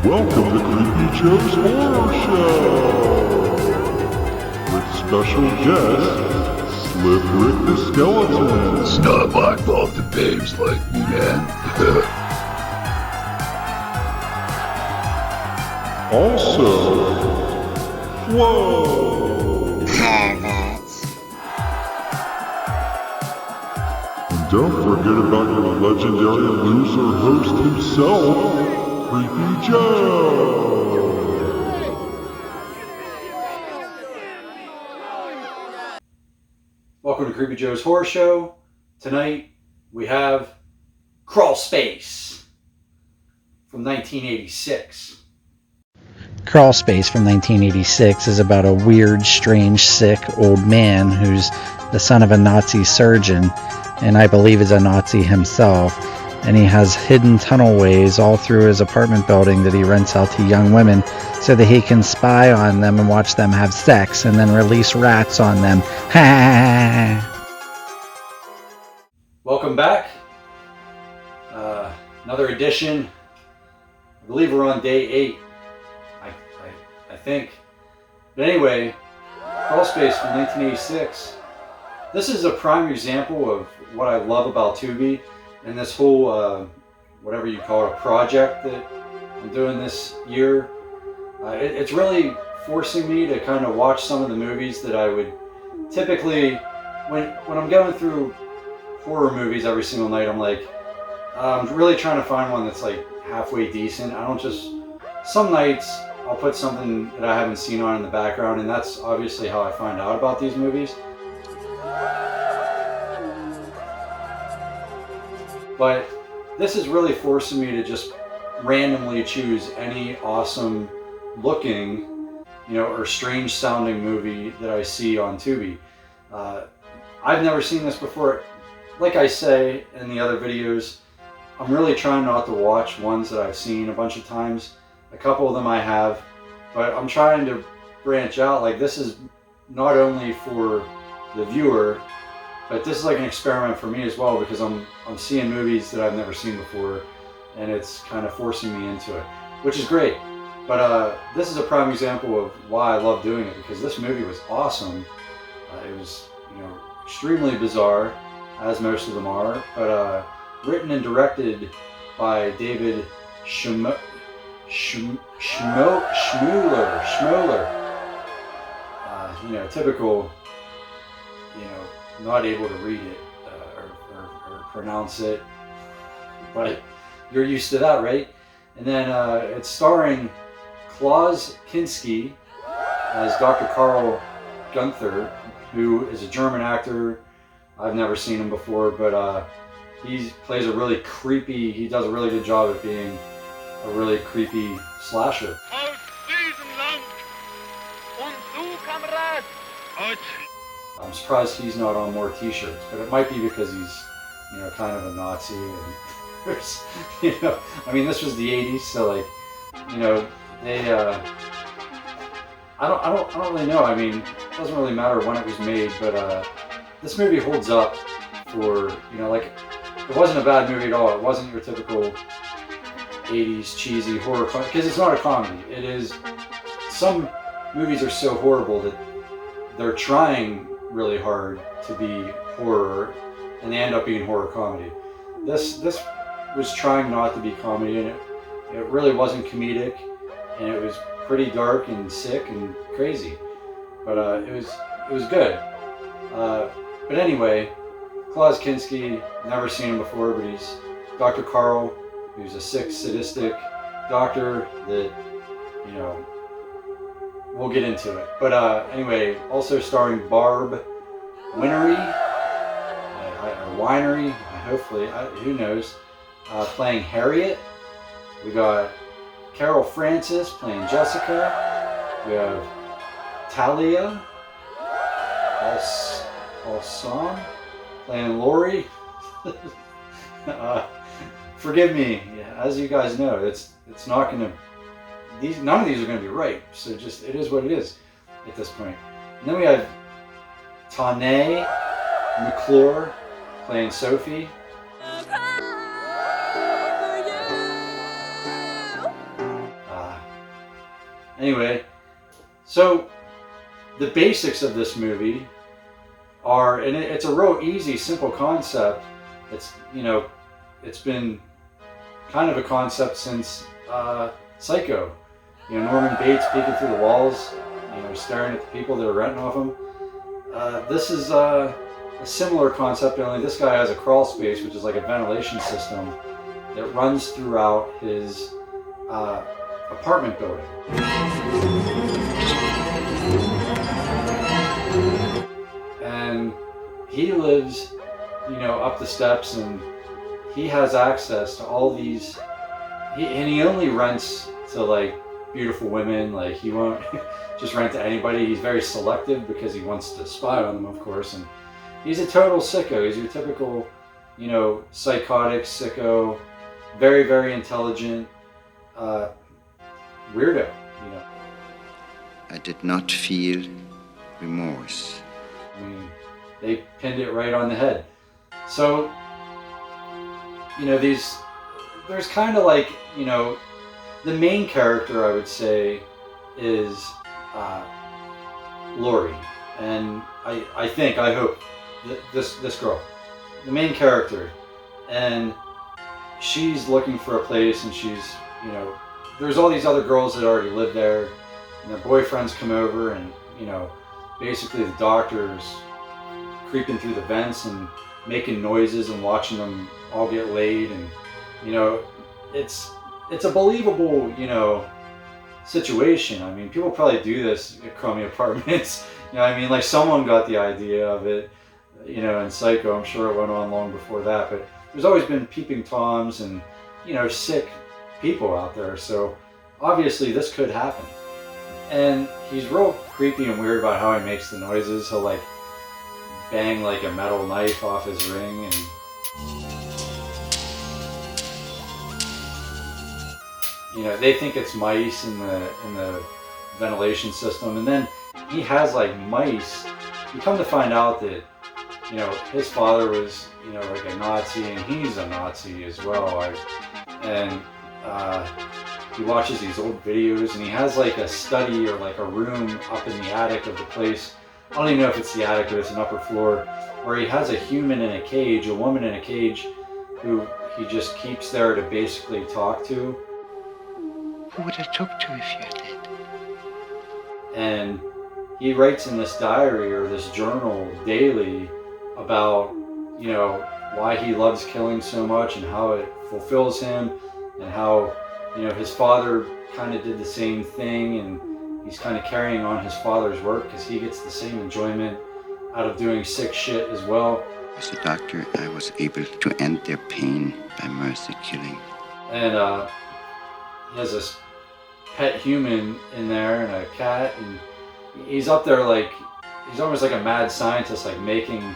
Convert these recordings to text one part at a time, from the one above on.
Welcome to Creepy Joe's Horror Show! With special guest, Slip Rick the Skeleton. It's not my fault the babes like me, man. Also, Flo! Perverts. And don't forget about your legendary loser host himself, Creepy Joe! Welcome to Creepy Joe's Horror Show. Tonight we have Crawlspace from 1986. Crawlspace from 1986 is about a weird, strange, sick old man who's the son of a Nazi surgeon, and I believe is a Nazi himself. And he has hidden tunnelways all through his apartment building that he rents out to young women so that he can spy on them and watch them have sex and then release rats on them. Welcome back. Another edition. I believe we're on day 8. I think. But anyway, Crawlspace from 1986. This is a prime example of what I love about Tubi and this whole, whatever you call it, a project that I'm doing this year. It's really forcing me to kind of watch some of the movies that I would typically, when I'm going through horror movies every single night, I'm like, I'm really trying to find one that's like halfway decent. I don't just, some nights I'll put something that I haven't seen on in the background, and that's obviously how I find out about these movies. But this is really forcing me to just randomly choose any awesome looking, or strange sounding movie that I see on Tubi. I've never seen this before. Like I say in the other videos, I'm really trying not to watch ones that I've seen a bunch of times. A couple of them I have, but I'm trying to branch out. Like, this is not only for the viewer, but this is like an experiment for me as well, because I'm seeing movies that I've never seen before, and it's kind of forcing me into it, which is great. But this is a prime example of why I love doing it, because this movie was awesome. It was, extremely bizarre, as most of them are, but written and directed by David Schmoller. Typical, not able to read it or pronounce it, but you're used to that, right? And then it's starring Klaus Kinski as Dr. Karl Gunther, who is a German actor. I've never seen him before, but he plays a really creepy, he does a really good job at being a really creepy slasher. I'm surprised he's not on more t-shirts, but it might be because he's, kind of a Nazi, and there's, this was the 80s, so like, they, I don't really know. It doesn't really matter when it was made, but this movie holds up for, it wasn't a bad movie at all. It wasn't your typical 80s cheesy horror, because it's not a comedy. It is, some movies are so horrible that they're trying really hard to be horror, and they end up being horror comedy. This was trying not to be comedy, and it really wasn't comedic, and it was pretty dark and sick and crazy, but it was good. But anyway, Klaus Kinski, never seen him before, but he's Dr. Karl, who's a sick, sadistic doctor that, we'll get into it. But anyway, also starring Barb Winery, hopefully, who knows, playing Harriet. We got Carol Francis playing Jessica. We have Talia Alsam playing Lori. Forgive me, as you guys know, it's not gonna, none of these are gonna be right, so just, it is what it is at this point. And then we have Tanae McClure playing Sophie. Anyway, so the basics of this movie are, and it's a real easy, simple concept. It's, you know, it's been kind of a concept since Psycho. You know, Norman Bates peeking through the walls, you know, staring at the people that are renting off him. This is a similar concept, only this guy has a crawl space, which is like a ventilation system that runs throughout his apartment building. And he lives, you know, up the steps, and he has access to all these, and he only rents to like beautiful women. Like, he won't just rent to anybody. He's very selective because he wants to spy on them, of course. And he's a total sicko. He's your typical, you know, psychotic sicko, very, very intelligent weirdo, you know. I did not feel remorse. I mean, they pinned it right on the head. So, you know, there's kind of like, you know, the main character, I would say, is Lori. And I hope this girl, the main character, and she's looking for a place, and she's, you know, there's all these other girls that already live there, and their boyfriends come over, and, you know, basically the doctor's creeping through the vents and making noises and watching them all get laid. And, you know, it's a believable, you know, situation. I mean, people probably do this at crummy apartments. You know, I mean, like, someone got the idea of it, you know, in Psycho. I'm sure it went on long before that, but there's always been peeping Toms and, you know, sick people out there. So obviously this could happen. And he's real creepy and weird about how he makes the noises. He'll like bang like a metal knife off his ring, and you know, they think it's mice in the ventilation system. And then he has like mice. You come to find out that, you know, his father was, you know, like a Nazi, and he's a Nazi as well. He watches these old videos, and he has like a study or like a room up in the attic of the place. I don't even know if it's the attic or it's an upper floor, where he has a human in a cage, a woman in a cage, who he just keeps there to basically talk to. Who would I talk to if you're dead? And he writes in this diary or this journal daily about, you know, why he loves killing so much and how it fulfills him, and how, you know, his father kind of did the same thing, and he's kind of carrying on his father's work because he gets the same enjoyment out of doing sick shit as well. As a doctor, I was able to end their pain by mercy killing. And he has this pet human in there and a cat, and he's up there like, he's almost like a mad scientist, like making,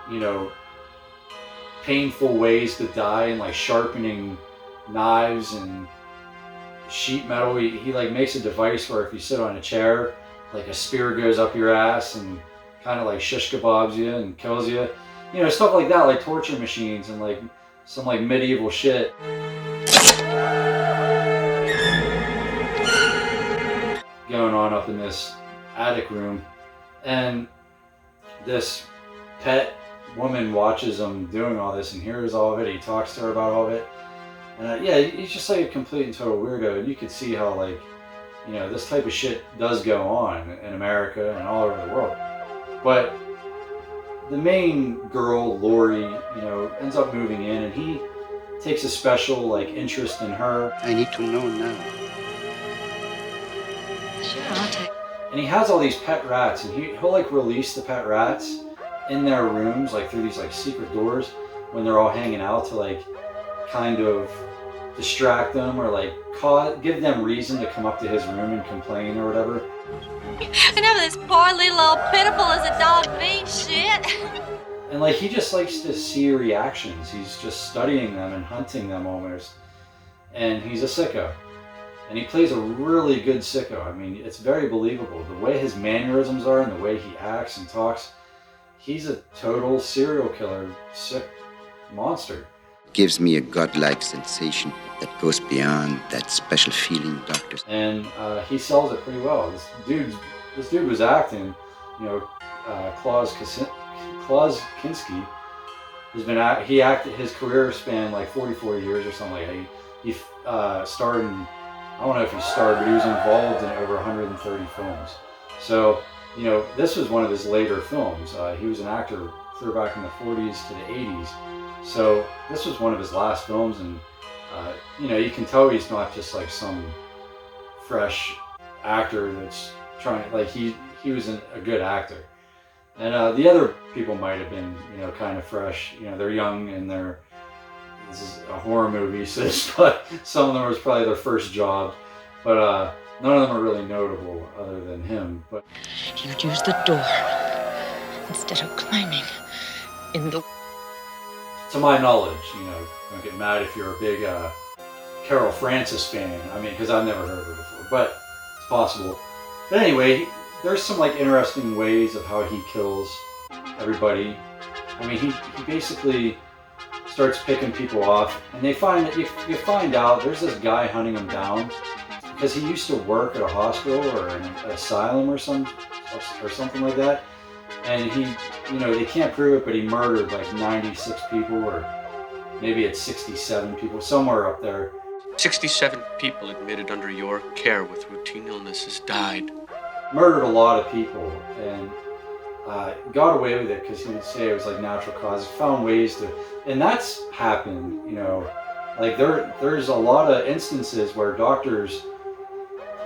you know, painful ways to die, and like sharpening knives and sheet metal. He like makes a device where if you sit on a chair, like a spear goes up your ass and kind of like shish kebabs you and kills you. You know, stuff like that, like torture machines and like some like medieval shit. Going on up in this attic room, and this pet woman watches him doing all this and hears all of it. He talks to her about all of it. And yeah, he's just like a complete and total weirdo. And you could see how, like, you know, this type of shit does go on in America and all over the world. But the main girl, Lori, you know, ends up moving in, and he takes a special, like, interest in her. I need to know now. Sure, I'll take. And he has all these pet rats, and he'll like release the pet rats in their rooms, like through these like secret doors when they're all hanging out, to like kind of distract them or like give them reason to come up to his room and complain or whatever. Whenever this poor little old pitiful as a dog means shit. And like he just likes to see reactions. He's just studying them and hunting them almost. And he's a sicko. And he plays a really good sicko. I mean, it's very believable. The way his mannerisms are and the way he acts and talks, he's a total serial killer, sick monster. gives me a godlike sensation that goes beyond that special feeling doctors. And he sells it pretty well. This dude was acting, you know, Klaus Kinski has been he acted, his career spanned like 44 years or something like that. He starred in, I don't know if he starred, but he was involved in over 130 films. So, you know, this was one of his later films. He was an actor clear back in the 40s to the 80s. So this was one of his last films, and you know, you can tell he's not just like some fresh actor that's trying, like he was a good actor. And the other people might have been, you know, kind of fresh. You know, they're young and this is a horror movie, so some of them was probably their first job. But none of them are really notable other than him. But You'd use the door instead of climbing in the... To my knowledge, you know, don't get mad if you're a big Carol Francis fan. I mean, because I've never heard of her before, but it's possible. But anyway, there's some like interesting ways of how he kills everybody. I mean, he basically starts picking people off, and they find that you find out there's this guy hunting him down because he used to work at a hospital or an asylum or something like that. And he, you know, they can't prove it, but he murdered like 96 people, or maybe it's 67 people, somewhere up there. 67 people admitted under your care with routine illnesses died. Murdered a lot of people, and got away with it because he would say it was like natural causes. Found ways to, and that's happened, you know, like there's a lot of instances where doctors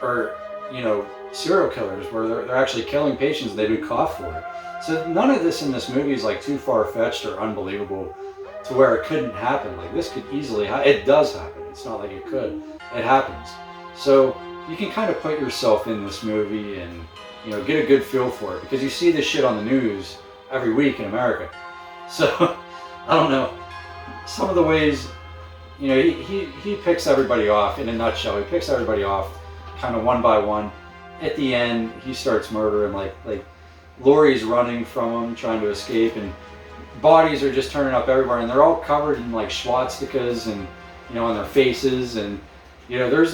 are, you know, serial killers where they're actually killing patients and they've been caught for it. So none of this in this movie is like too far-fetched or unbelievable to where it couldn't happen. Like this could easily happen. It does happen. It's not like it could. It happens. So you can kind of put yourself in this movie and, you know, get a good feel for it, because you see this shit on the news every week in America. So I don't know. Some of the ways, you know, he picks everybody off in a nutshell. He picks everybody off kind of one by one. At the end, he starts murdering, like Laurie's running from him, trying to escape, and bodies are just turning up everywhere, and they're all covered in like swastikas and, you know, on their faces, and, you know, there's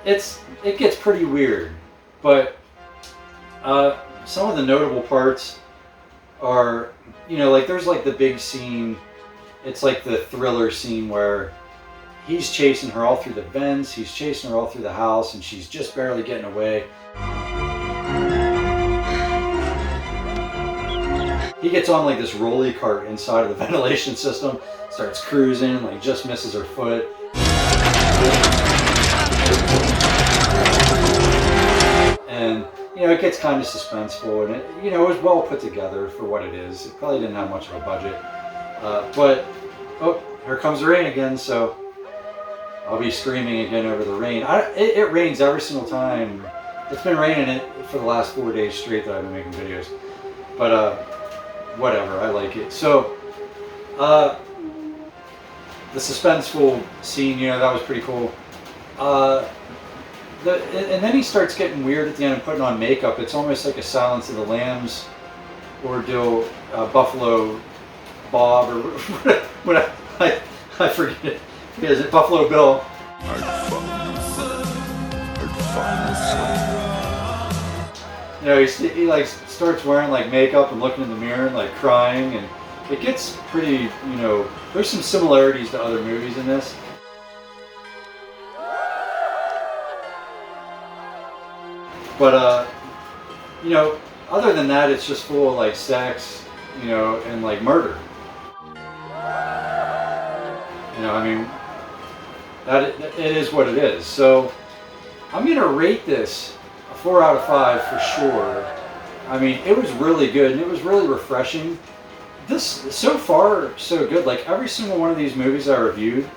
it gets pretty weird. But some of the notable parts are, you know, like there's like the big scene. It's like the thriller scene where he's chasing her all through the vents, he's chasing her all through the house, and she's just barely getting away. He gets on like this rolly cart inside of the ventilation system, starts cruising, like just misses her foot. And, you know, it gets kind of suspenseful, and it, you know, it was well put together for what it is. It probably didn't have much of a budget. But, oh, here comes the rain again, so I'll be screaming again over the rain. It rains every single time. It's been raining for the last 4 days straight that I've been making videos. But, whatever, I like it. So, the suspenseful scene, you know, that was pretty cool. And then he starts getting weird at the end and putting on makeup. It's almost like a Silence of the Lambs ordeal, Buffalo Bob, or what I forget it. Is it Buffalo Bill? You know, he like starts wearing like makeup and looking in the mirror and like crying, and it gets pretty, you know, there's some similarities to other movies in this. But, you know, other than that, it's just full of like sex, you know, and like murder. You know, I mean, it is what it is. So I'm going to rate this a 4 out of 5 for sure. I mean, it was really good, and it was really refreshing. This, so far, so good. Like every single one of these movies I reviewed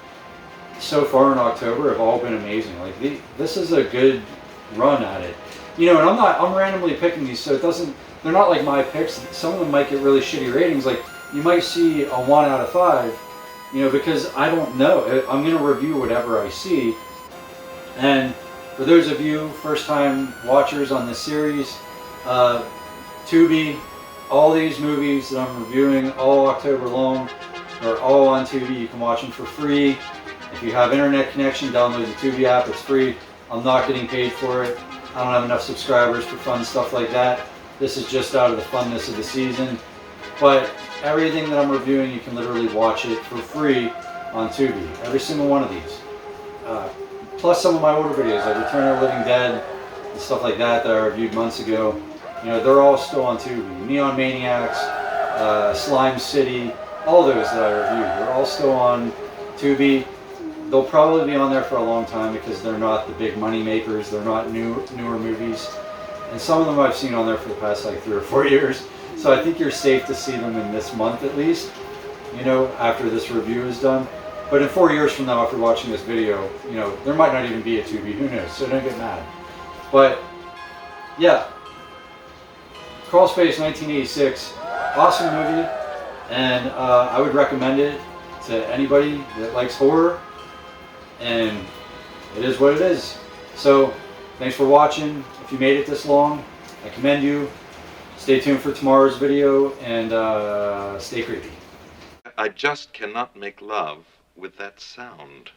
so far in October have all been amazing. Like this is a good run at it. You know, and I'm randomly picking these, so they're not like my picks. Some of them might get really shitty ratings. Like you might see a 1 out of 5, you know, because I don't know. I'm going to review whatever I see. And for those of you first-time watchers on this series, Tubi, all these movies that I'm reviewing all October long, They're all on Tubi. You can watch them for free. If you have internet connection, download the Tubi app. It's free. I'm not getting paid for it. I don't have enough subscribers for fun stuff like that. This is just out of the funness of the season. But everything that I'm reviewing, you can literally watch it for free on Tubi. Every single one of these. Plus some of my older videos, like Return of the Living Dead and stuff like that that I reviewed months ago. You know, they're all still on Tubi. Neon Maniacs, Slime City, all those that I reviewed, they're all still on Tubi. They'll probably be on there for a long time because they're not the big money makers. They're not newer movies. And some of them I've seen on there for the past like 3 or 4 years. So I think you're safe to see them in this month at least, you know, after this review is done. But in 4 years from now, after watching this video, you know, there might not even be a Tubi, who knows, so don't get mad. But, yeah, Crawlspace 1986, awesome movie, and I would recommend it to anybody that likes horror, and it is what it is. So, thanks for watching. If you made it this long, I commend you. Stay tuned for tomorrow's video, and stay creepy. I just cannot make love with that sound.